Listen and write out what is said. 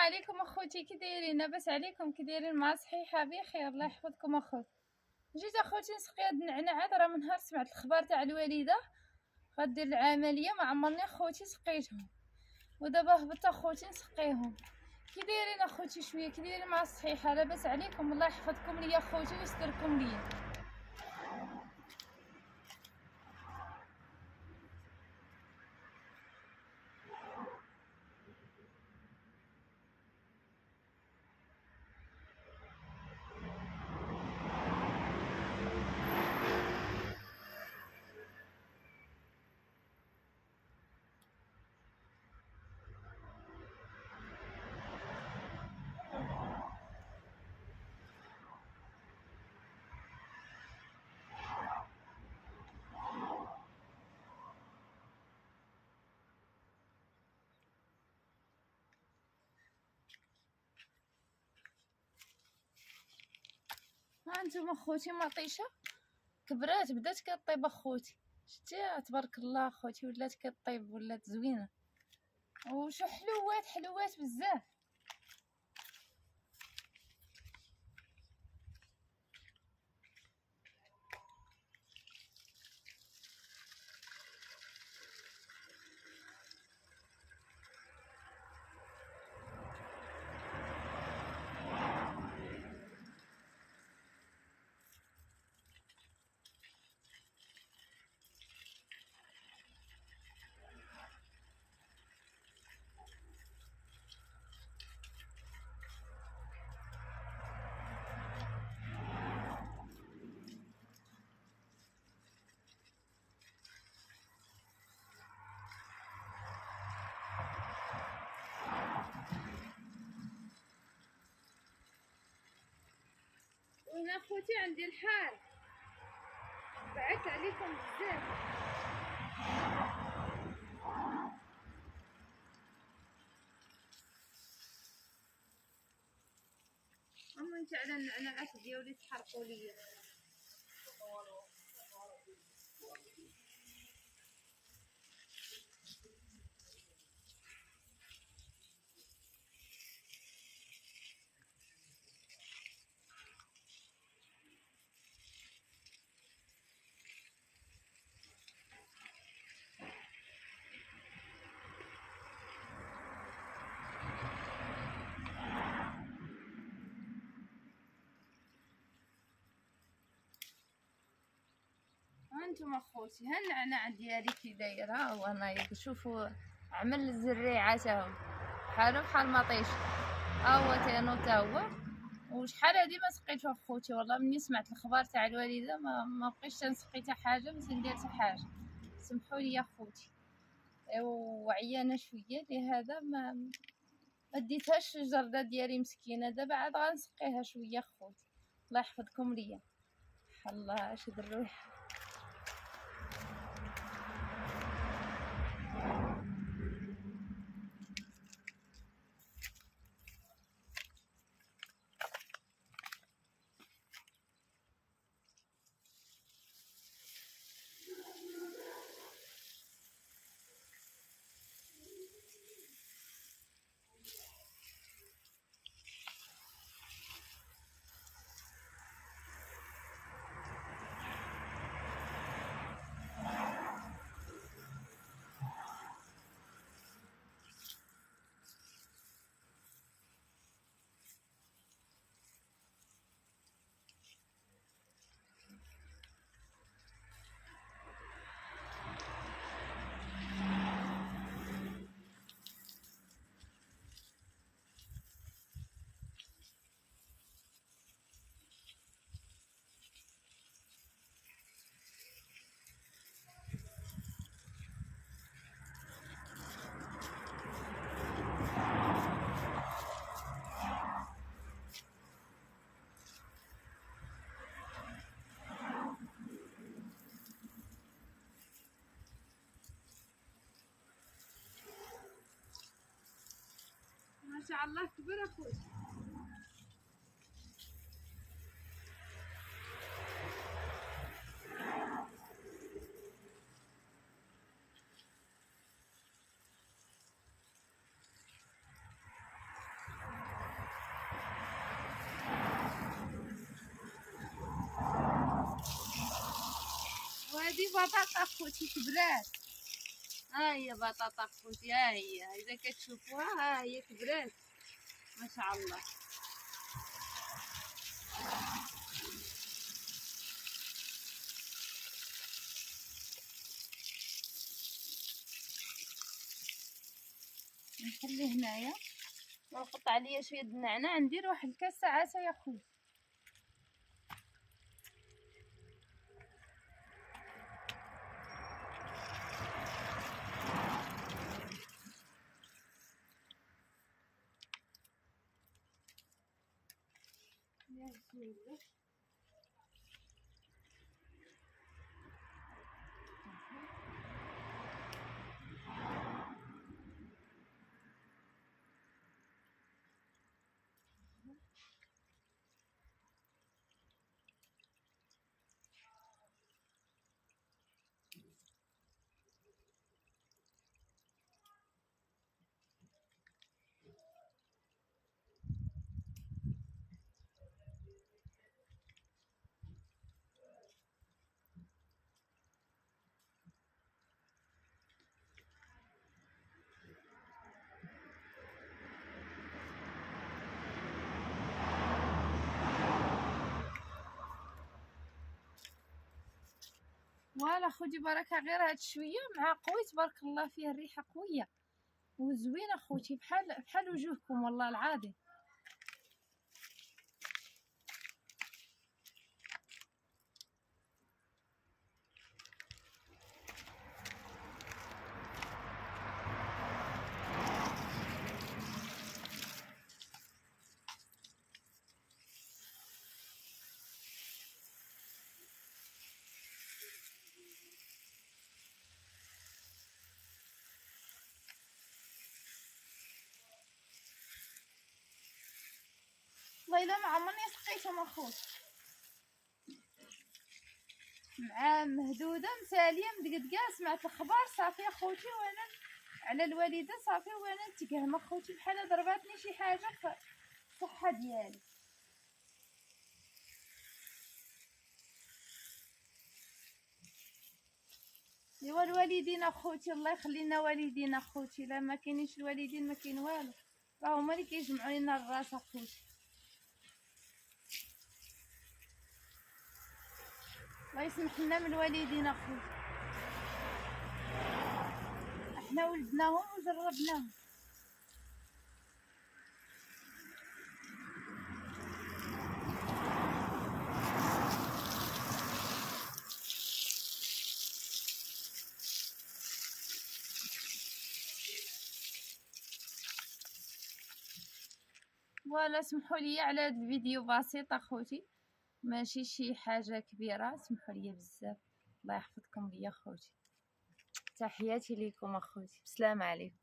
عليكم اخوتي، كي دايرين؟ لاباس عليكم؟ كي دايرين؟ مع صحيحه بخير؟ الله يحفظكم اخوتي. جيت اخوتي نسقي هاد النعناع، راه من نهار سمعت الخبر تاع الوالده غدير العمليه، ما عمرني اخوتي سقيتهم، ودابا هبطت اخوتي نسقيهم. كي دايرين اخوتي؟ شويه كي دايرين؟ مع الصحيحه لاباس عليكم؟ الله يحفظكم ليا اخوتي ويستركم ليا. ها انتم اخوتي مطيشه كبرات بدات كطيب اخوتي، شتي تبارك الله اخوتي ولات كطيب ولات زوينه وشو حلوات حلوات بزاف. وانا اخوتي عندي الحال بعت عليكم بزاف. اما انت على النعناعات ديالي تحرقوا ليا. هانتوما اخوتي ها النعناع ديالي كي داير، ها هو نايض، شوفوا عمل الزريعه تا هو بحالو بحال مطيش، ها هو تانو تا هو. وشحال هادي ما سقيتو اخوتي، والله مني سمعت الخبر تاع الوالده ما بقيتش تنسقي حتى حاجه باش ندير حتى حاجه. سمحوا لي اخوتي، وعيانه شويه لهذا ما ديتهاش الجرده ديالي مسكينه، دابا عاد غنسقيها شويه اخوتي. الله يحفظكم ليا. الله شد الروح. ما شاء الله كبر اخوتي. هذه بطاطا خوتي كبرات. ها هي بطاطا خوتي، ها هي اذا كتشوفوها، ها هي كبرات ما شاء الله. نخليه هنايا ونقطع ليا شويه النعناع، ندير واحد الكاسه عسل يا خويا. يا زوينة. فوالا خدي بركه، غير هاد شويه مع قوي تبارك الله فيه الريحه قويه وزوينه خوتي، بحال وجوهكم والله العظيم. والله الا ما عمرني سقيتهم اخوت، مع مهدوده مساليه مدقدقه، سمعت الخبار صافي اخوتي وانا على الوالده صافي وانا نتقهم اخوتي، بحال ضرباتني شي حاجه في الصحه ديالي. ايوا الوالدين اخوتي الله يخلي لنا والدينا اخوتي، لا ما كاينينش الوالدين ما كاين والو، راه هما اللي كيجمعوا لنا الراس اخوتي. الله يسمح لنا من الوالدين اخوتي، احنا ولدناهم وجربناهم. فوالا سمحوا لي على هذا الفيديو بسيط اخوتي، ماشي شي حاجه كبيره، سمحوا لي بزاف. الله يحفظكم ليا اخوتي، تحياتي ليكم اخوتي، بسلام عليكم.